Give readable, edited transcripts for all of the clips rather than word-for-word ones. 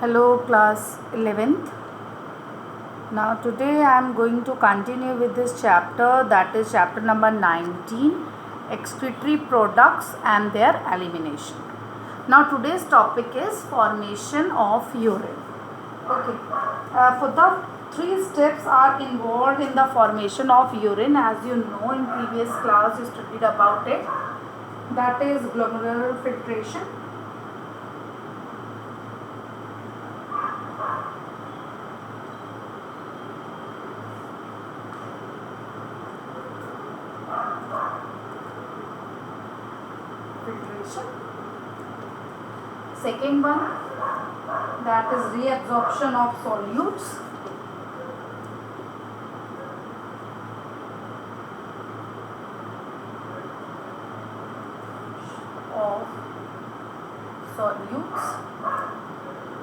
Hello class 11th. Now today I am going to continue with this chapter, that is chapter number 19, excretory products and their elimination. Now today's topic is formation of urine. Okay. For the three steps are involved in the formation of urine, as you know in previous class you studied about it. That is glomerular filtration, second one, that is reabsorption of solutes,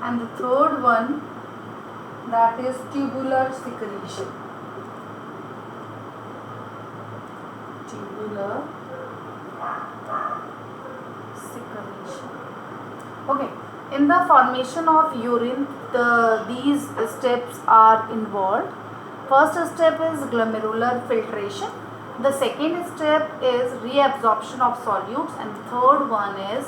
and the third one, that is tubular secretion. Okay, in the formation of urine, these steps are involved. First step is glomerular filtration. The second step is reabsorption of solutes, and the third one is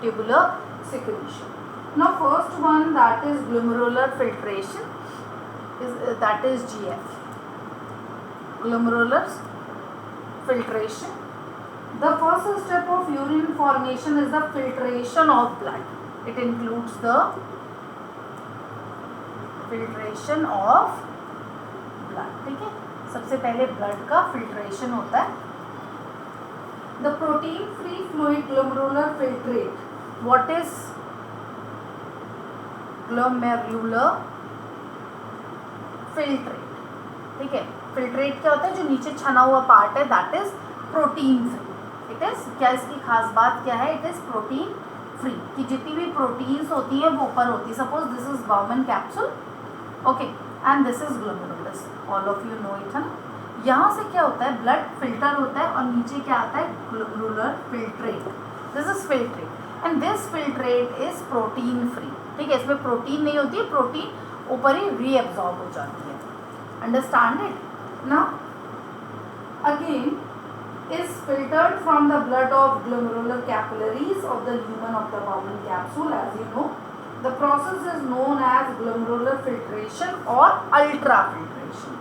tubular secretion. Now, first one, that is glomerular filtration, that is GF. Glomerular filtration. The first step of urine formation is the filtration of blood. It includes the filtration of blood. ठीक है, सबसे पहले blood का filtration होता है. The protein free fluid glomerular filtrate. What is glomerular filtrate? ठीक है, filtrate क्या होता है? जो नीचे छना हुआ पार्ट है, that is protein free. It is, क्या इसकी खास बात क्या है? इट इज प्रोटीन फ्री, कि जितनी भी प्रोटीन्स होती है वो ऊपर होती है. Suppose this is Bowman capsule, okay, and this is glomerulus. All of you know it, है ना. यहाँ से क्या होता है? ब्लड फिल्टर होता है और नीचे क्या आता है? Glomerular filtrate. This is filtrate and this filtrate is protein free. ठीक है, इसमें प्रोटीन नहीं होती है, प्रोटीन ऊपर ही रीअब्सॉर्ब हो जाती है. Understand it. Now again is filtered from the blood of glomerular capillaries of the lumen of the Bowman capsule. As you know, the process is known as glomerular filtration or ultrafiltration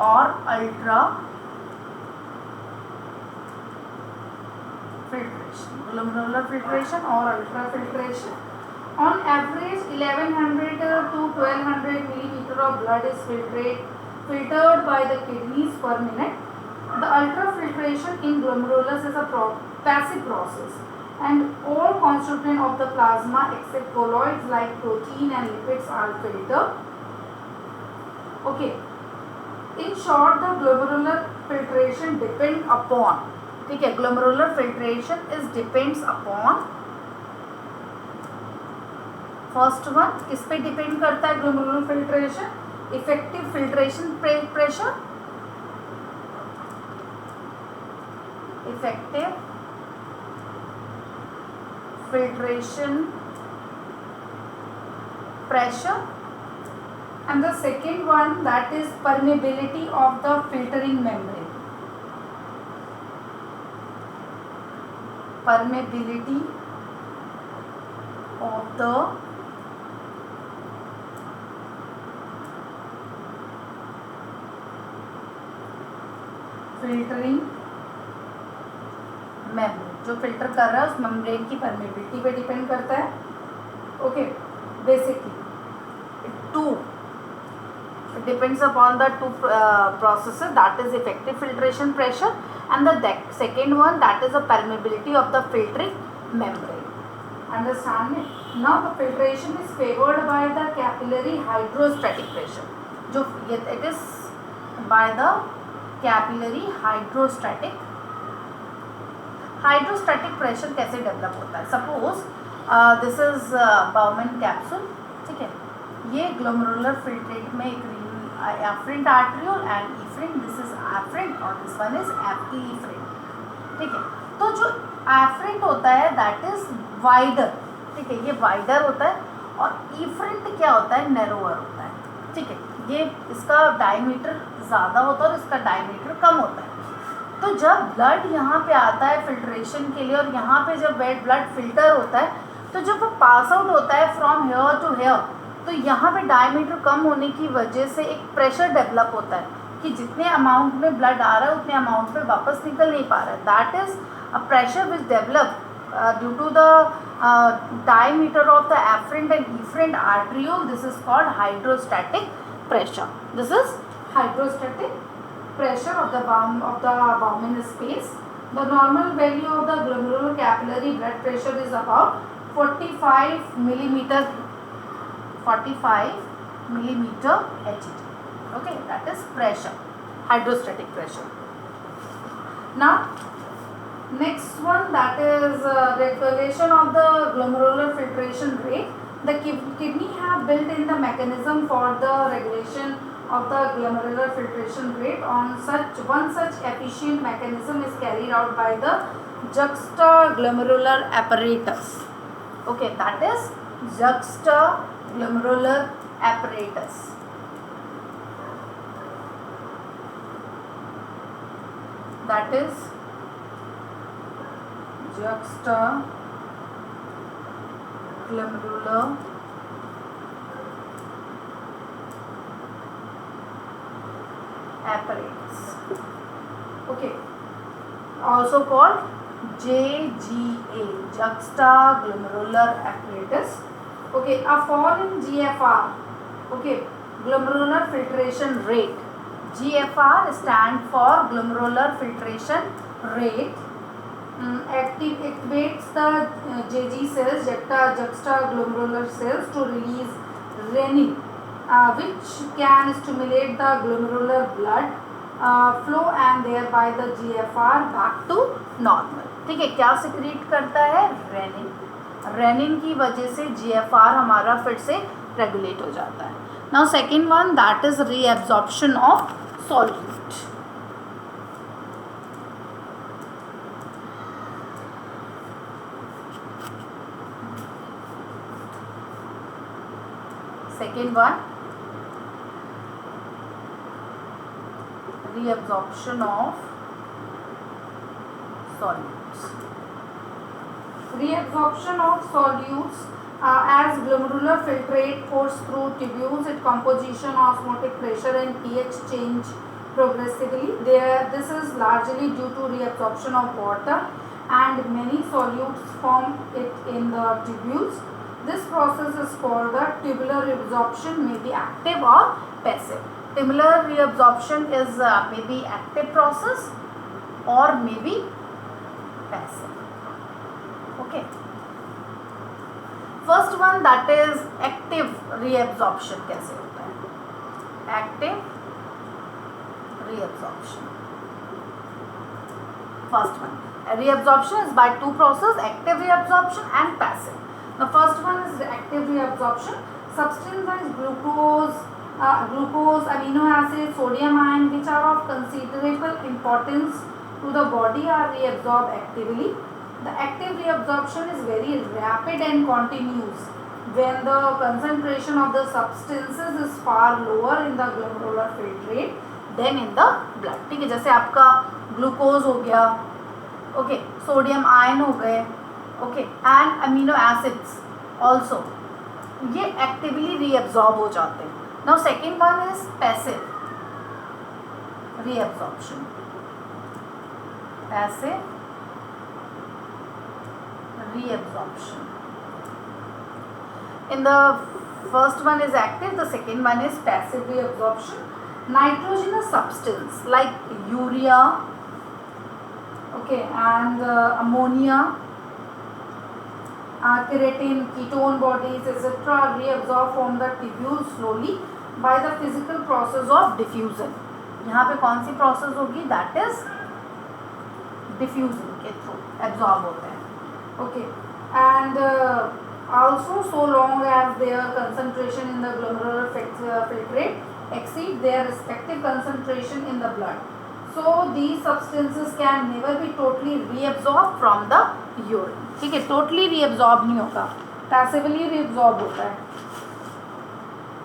or ultrafiltration. Glomerular filtration or ultrafiltration. On average, 1100 to 1200 milliliter of blood is filtered by the kidneys per minute. The ultrafiltration in glomerulus is a passive process, and all constituent of the plasma except colloids like protein and lipids are filtered. Okay. In short, the glomerular filtration depends upon, ठीक है, glomerular filtration is depends upon, first one, किस पे depend करता है glomerular filtration? Effective filtration pressure, effective filtration pressure, and the second one, that is permeability of the filtering membrane. Permeability of the filtering membrane. जो filter कर रहा है उस membrane की परमेबिलिटी पे डिपेंड करता है. Okay, basically two depends upon the two processes, that is effective filtration pressure and the second one, that is the permeability of the filtering membrane. Understand it. Now the filtration is favoured by the capillary hydrostatic pressure. जो it is by the capillary hydrostatic. Hydrostatic pressure कैसे develop होता है? Suppose this is Bowman capsule, ठीक है, ये glomerular filtrate में एक afferent arteriole and efferent, this is efferent और दिस वन इज एफरेंट. ठीक है, तो जो एफरेंट होता है दैट इज वाइडर. ठीक है, ये वाइडर होता है और इफरेंट क्या होता है, नैरोअर होता है, ठीक है। ये इसका डायमीटर ज़्यादा होता है और इसका डायमीटर कम होता है। तो जब ब्लड यहाँ पे आता है फिल्ट्रेशन के लिए और यहाँ पे जब ब्लड फिल्टर होता है, तो जब वो पास आउट होता है फ्रॉम हेयर टू हेयर, तो यहाँ पे डायमीटर कम होने की वजह से एक प्रेशर डेवलप होता है कि जितने अमाउंट में ब्लड आ रहा है उतने अमाउंट में वापस निकल नहीं पा रहा है। That is a pressure which develop due to the diameter of the afferent and efferent arteriole. This is called hydrostatic pressure. This is hydrostatic pressure of the abdominal space. The normal value of the glomerular capillary blood pressure is about 45 millimeter Hg. Okay, that is pressure, hydrostatic pressure. Now next one, that is regulation of the glomerular filtration rate. The kidney have built in the mechanism for the regulation of the glomerular filtration rate. One such efficient mechanism is carried out by the juxtaglomerular apparatus. Okay, that is juxtaglomerular apparatus. That is juxtaglomerular apparatus. Okay, also called JGA, juxtaglomerular apparatus. Okay, a fall in GFR, okay, glomerular filtration rate. GFR stand for glomerular filtration rate. Activates the JG cells, juxtaglomerular cells, to release renin, which can stimulate the glomerular blood flow and thereby the GFR back to normal. ठीक है, क्या secrete करता है, rennin. Rennin की वजह से GFR हमारा फिर से रेगुलेट हो जाता है। Now second one, that is reabsorption of solute. Second one, reabsorption of solutes. Reabsorption of solutes as glomerular filtrate course through tubules, its composition, osmotic pressure and pH change progressively. This is largely due to reabsorption of water, and many solutes form it in the tubules. This process is called the tubular reabsorption, may be active or passive. Tubular reabsorption is maybe active process or maybe passive. Okay. First one, that is active reabsorption. कैसे होता है active reabsorption? First one, reabsorption is by two processes, active reabsorption and passive. The first one is active reabsorption. Substances like glucose, amino acids, sodium ion, which are of considerable importance to the body, are reabsorbed actively. The active reabsorption is very rapid and continuous when the concentration of the substances is far lower in the glomerular filtrate than in the blood. ठीक है, जैसे आपका glucose हो गया, okay, sodium ion हो गए, okay, and amino acids also, ये actively reabsorb हो जाते हैं। Now second one is passive reabsorption. Passive reabsorption. In the first one is active, the second one is passive reabsorption. Nitrogenous substance like urea, okay, and ammonia, keratin, ketone bodies, etc. reabsorb from the tubule slowly by the physical process of diffusion. यहाँ पे कौन सी process होगी? That is diffusion के through absorb होते हैं, okay. And also so long as their concentration in the glomerular filtrate exceed their respective concentration in the blood, so these substances can never be totally reabsorbed from the urine. ठीक है, totally reabsorb नहीं होगा, passively रिब्जॉर्ब होता है.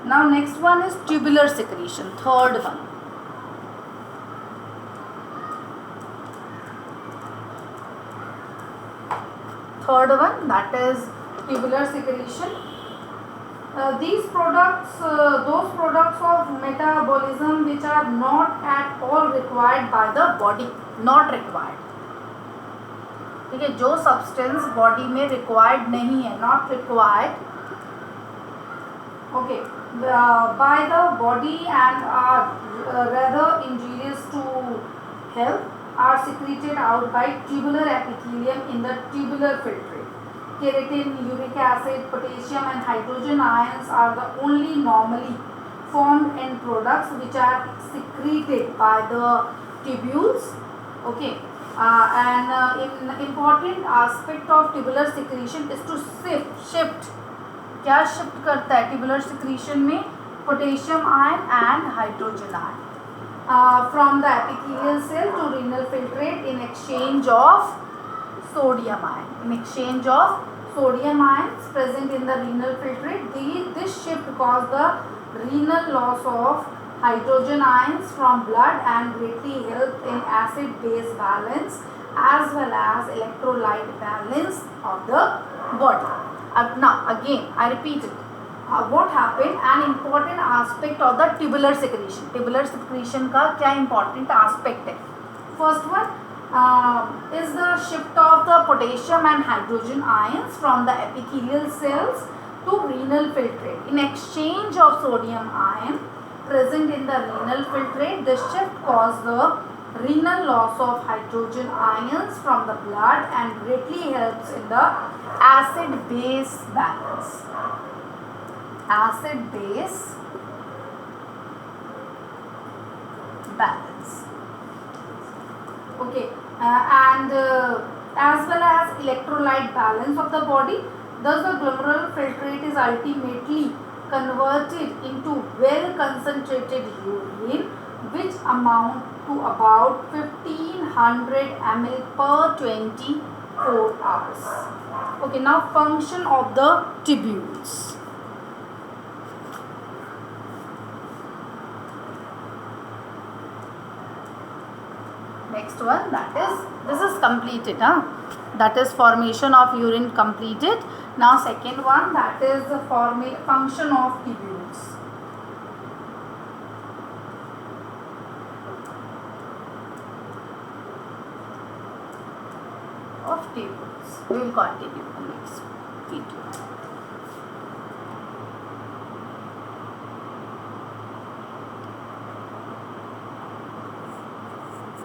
Now next one is tubular secretion, third one. Third one, that is tubular secretion. These products, those products of metabolism which are not at all required by the body, not required. ठीक है, जो substance body में required नहीं है, not required, okay, by the body and are rather injurious to health, are secreted out by tubular epithelium in the tubular filtrate. Keratin, uric acid, potassium and hydrogen ions are the only normally formed end products which are secreted by the tubules. Okay, and important aspect of tubular secretion is to shift. क्या shift करता है tubular secretion में? Potassium ion and hydrogen ion from the epithelial cell to renal filtrate in exchange of sodium ion. In exchange of sodium ions present in the renal filtrate, this shift cause the renal loss of hydrogen ions from blood and greatly help in acid-base balance as well as electrolyte balance of the body. Now again I repeat it. What happened? An important aspect of the tubular secretion. Tubular secretion का क्या important aspect है? First one is the shift of the potassium and hydrogen ions from the epithelial cells to renal filtrate. In exchange of sodium ion present in the renal filtrate, the shift cause the renal loss of hydrogen ions from the blood and greatly helps in the acid-base balance. Acid-base balance. Okay, and as well as electrolyte balance of the body. Thus, the glomerular filtrate is ultimately converted into well concentrated urine, which amount to about 1500 ml per 24 hours. Okay, now function of the tubules. Next one, that is, this is completed, that is formation of urine completed. Now second one, that is the function of tubules. We will continue in next video.